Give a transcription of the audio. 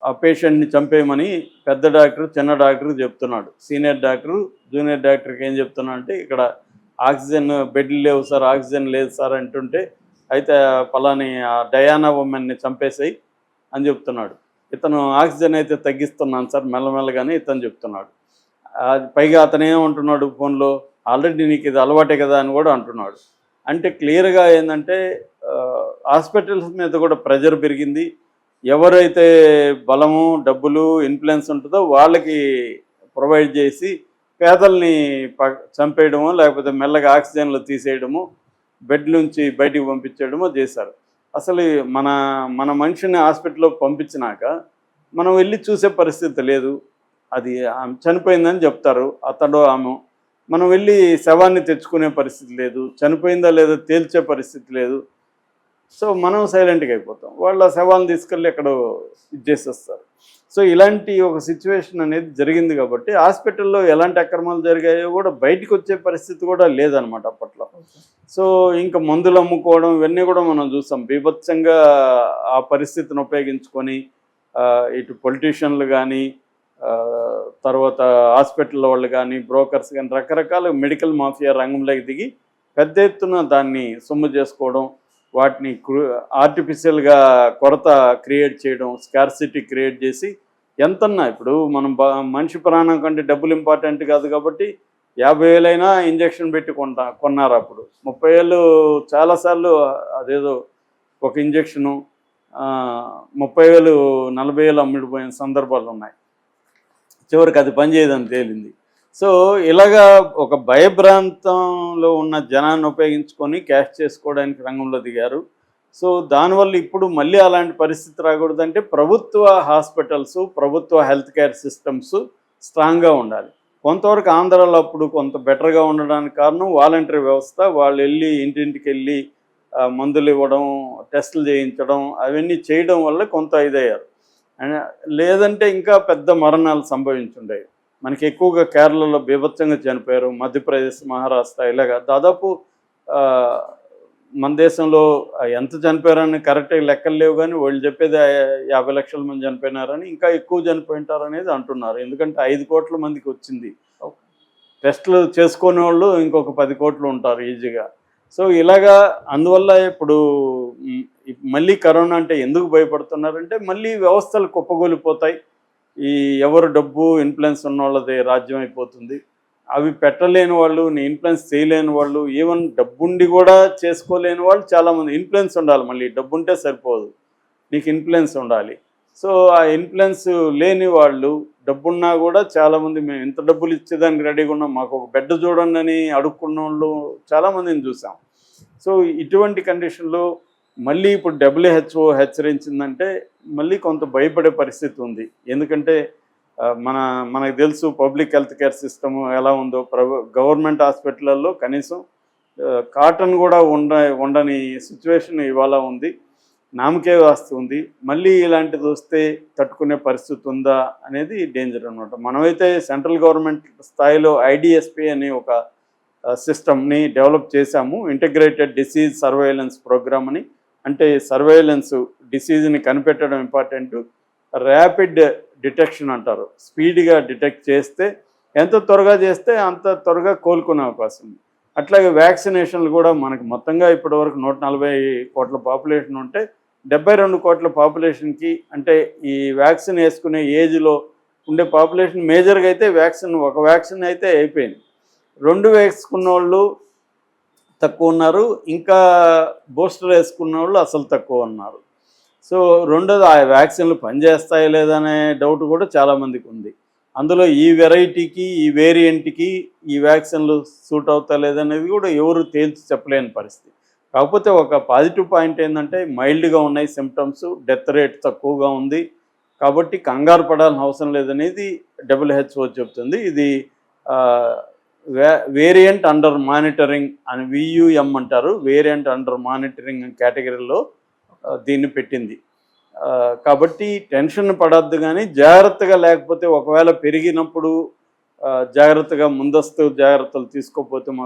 ఆ పేషెంట్ని చంపేయమని పెద్ద డాక్టర్ చిన్న డాక్టర్కి చెప్తున్నాడు. సీనియర్ డాక్టరు జూనియర్ డాక్టర్కి ఏం చెప్తున్నా అంటే, ఇక్కడ ఆక్సిజన్ బెడ్లు లేవు సార్, ఆక్సిజన్ లేదు సార్ అంటుంటే, అయితే పలాని ఆ డయానా ఉమెన్ని చంపేసేయి అని చెప్తున్నాడు. ఇతను ఆక్సిజన్ అయితే తగ్గిస్తున్నాను సార్ మెల్లమెల్లగానే ఇతను చెప్తున్నాడు. పైగా అతను ఏమంటున్నాడు ఫోన్లో, ఆల్రెడీ నీకు ఇది అలవాటే కదా అని కూడా అంటున్నాడు. అంటే క్లియర్గా ఏంటంటే హాస్పిటల్స్ మీద కూడా ప్రెజర్ పెరిగింది. ఎవరైతే బలము డబ్బులు ఇన్ఫ్లుయెన్స్ ఉంటుందో వాళ్ళకి ప్రొవైడ్ చేసి పేదల్ని చంపేయడమో లేకపోతే మెల్లగా ఆక్సిజన్లు తీసేయడము బెడ్ నుంచి బయటికి పంపించేయడమో చేశారు. అసలు మన మన మనిషిని హాస్పిటల్లోకి పంపించినాక మనం వెళ్ళి చూసే పరిస్థితి లేదు. అది చనిపోయిందని చెప్తారు అతడు ఆమె. మనం వెళ్ళి శవాన్ని తెచ్చుకునే పరిస్థితి లేదు, చనిపోయిందా లేదా తేల్చే పరిస్థితి లేదు. సో మనం సైలెంట్గా అయిపోతాం. వాళ్ళ శవాలను తీసుకెళ్ళి ఎక్కడో ఇచ్చేసేస్తారు. సో ఇలాంటి ఒక సిచ్యువేషన్ అనేది జరిగింది కాబట్టి హాస్పిటల్లో ఎలాంటి అక్రమాలు జరిగాయో కూడా బయటకు వచ్చే పరిస్థితి కూడా లేదనమాట అప్పట్లో. సో ఇంకా మందులు అమ్ముకోవడం ఇవన్నీ కూడా మనం చూసాం. బీభత్సంగా ఆ పరిస్థితిని ఉపయోగించుకొని ఇటు పొలిటీషియన్లు కానీ తర్వాత హాస్పిటల్ వాళ్ళు కానీ బ్రోకర్స్ కానీ రకరకాల మెడికల్ మాఫియా రంగంలోకి దిగి పెద్ద ఎత్తున దాన్ని సొమ్ము చేసుకోవడం, వాటిని ఆర్టిఫిషియల్గా కొరత క్రియేట్ చేయడం, స్కార్సిటీ క్రియేట్ చేసి ఎంతన్నా ఇప్పుడు మనం మనిషి ప్రాణం కంటే డబ్బులు ఇంపార్టెంట్ కాదు కాబట్టి 50,000 అయినా ఇంజక్షన్ పెట్టి కొన్నారు. అప్పుడు 30,000 చాలాసార్లు అదేదో ఒక ఇంజక్షను 30,000 40,000 అమ్మిడిపోయిన సందర్భాలు ఉన్నాయి. చివరికి అది పనిచేయదని తేలింది. సో ఇలాగా ఒక భయభ్రాంతంలో ఉన్న జనాన్ని ఉపయోగించుకొని క్యాష్ చేసుకోవడానికి రంగంలో దిగారు. సో దానివల్ల ఇప్పుడు మళ్ళీ అలాంటి పరిస్థితి రాకూడదంటే ప్రభుత్వ హాస్పిటల్స్, ప్రభుత్వ హెల్త్ కేర్ సిస్టమ్స్ స్ట్రాంగ్గా ఉండాలి. కొంతవరకు ఆంధ్రాలో అప్పుడు కొంత బెటర్గా ఉండడానికి కారణం వాలంటరీ వ్యవస్థ. వాళ్ళు వెళ్ళి ఇంటింటికి వెళ్ళి మందులు ఇవ్వడం, టెస్టులు చేయించడం అవన్నీ చేయడం వల్ల కొంత ఇదయ్యారు. లేదంటే ఇంకా పెద్ద మరణాలు సంభవించుండేవి. మనకి ఎక్కువగా కేరళలో బీభత్సంగా చనిపోయారు, మధ్యప్రదేశ్, మహారాష్ట్ర ఇలాగా దాదాపు మన దేశంలో ఎంత చనిపోయారని కరెక్ట్గా లెక్కలు లేవు. కానీ వాళ్ళు చెప్పేది 50 లక్షల మంది చనిపోయినారని, ఇంకా ఎక్కువ చనిపోయింటారు అనేది అంటున్నారు. ఎందుకంటే 5 కోట్ల మందికి వచ్చింది. టెస్టులు చేసుకునే వాళ్ళు ఇంకొక 10 కోట్లు ఉంటారు ఈజీగా. సో ఇలాగా అందువల్ల ఇప్పుడు మళ్ళీ కరోనా అంటే ఎందుకు భయపడుతున్నారంటే మళ్ళీ వ్యవస్థలు కుప్పగూలిపోతాయి. ఈ ఎవరు డబ్బు ఇన్ఫ్లుయెన్స్ ఉన్న వాళ్ళది రాజ్యం అయిపోతుంది. అవి పెట్టలేని వాళ్ళు, ఇన్ఫ్లుయెన్స్ చేయలేని వాళ్ళు, ఈవెన్ డబ్బుండి కూడా చేసుకోలేని వాళ్ళు చాలామంది. ఇన్ఫ్లుయెన్స్ ఉండాలి, మళ్ళీ డబ్బుంటే సరిపోదు, నీకు ఇన్ఫ్లుయెన్స్ ఉండాలి. సో ఆ ఇన్ఫ్లుయెన్స్ లేని వాళ్ళు డబ్బున్నా కూడా చాలామంది మేము ఇంత డబ్బులు ఇచ్చేదానికి రెడీగా ఉన్నాం, మాకు ఒక బెడ్ చూడండి అని అడుక్కున్న వాళ్ళు చాలామందిని చూసాం. సో ఇటువంటి కండిషన్లో మళ్ళీ ఇప్పుడు WHO హెచ్చరించిందంటే మళ్ళీ కొంత భయపడే పరిస్థితి ఉంది. ఎందుకంటే మనకు తెలుసు పబ్లిక్ హెల్త్ కేర్ సిస్టమ్ ఎలా ఉందో. గవర్నమెంట్ హాస్పిటల్లో కనీసం కాటన్ కూడా ఉండని సిచ్యువేషన్ ఇవాళ ఉంది. నామకే వస్తుంది. మళ్ళీ ఇలాంటిది వస్తే తట్టుకునే పరిస్థితి ఉందా అనేది డేంజర్ అనమాట. మనమైతే సెంట్రల్ గవర్నమెంట్ స్థాయిలో IDSP అనే ఒక సిస్టమ్ని డెవలప్ చేశాము, ఇంటిగ్రేటెడ్ డిసీజ్ సర్వేలెన్స్ ప్రోగ్రామ్ అని. అంటే సర్వేలెన్స్ డిసీజ్ని కనిపెట్టడం ఇంపార్టెంట్, ర్యాపిడ్ డిటెక్షన్ అంటారు. స్పీడ్గా డిటెక్ట్ చేస్తే ఎంత త్వరగా చేస్తే అంత త్వరగా కోలుకునే అవకాశం ఉంది. అట్లాగే వ్యాక్సినేషన్లు కూడా మనకు మొత్తంగా ఇప్పటివరకు 140 కోట్ల పాపులేషన్ ఉంటే 72 కోట్ల పాపులేషన్కి, అంటే ఈ వ్యాక్సిన్ వేసుకునే ఏజ్లో ఉండే పాపులేషన్ మేజర్గా అయితే ఒక వ్యాక్సిన్ అయితే అయిపోయింది. 2 వేసుకున్న వాళ్ళు తక్కువ ఉన్నారు, ఇంకా బూస్టర్ వేసుకున్న వాళ్ళు అసలు తక్కువ ఉన్నారు. సో రెండోది ఆ వ్యాక్సిన్లు పనిచేస్తాయా లేదనే డౌట్ కూడా చాలామందికి ఉంది. అందులో ఈ వెరైటీకి ఈ వేరియంట్కి ఈ వ్యాక్సిన్లు సూట్ అవుతా లేదనేది కూడా ఎవరు తేల్చి చెప్పలేని పరిస్థితి. కాకపోతే ఒక పాజిటివ్ పాయింట్ ఏంటంటే మైల్డ్గా ఉన్నాయి సిమ్టమ్స్, డెత్ రేట్ తక్కువగా ఉంది. కాబట్టి కంగారు పడాల్సిన అవసరం లేదనేది WHO చెప్తుంది. ఇది వేరియంట్ అండర్ మానిటరింగ్ అని VUM అంటారు, వేరియంట్ అండర్ మానిటరింగ్ కేటగిరీలో దీన్ని పెట్టింది. కాబట్టి టెన్షన్ పడద్దు, కానీ జాగ్రత్తగా, లేకపోతే ఒకవేళ పెరిగినప్పుడు జాగ్రత్తగా ముందస్తు జాగ్రత్తలు తీసుకోకపోతే మాత్రం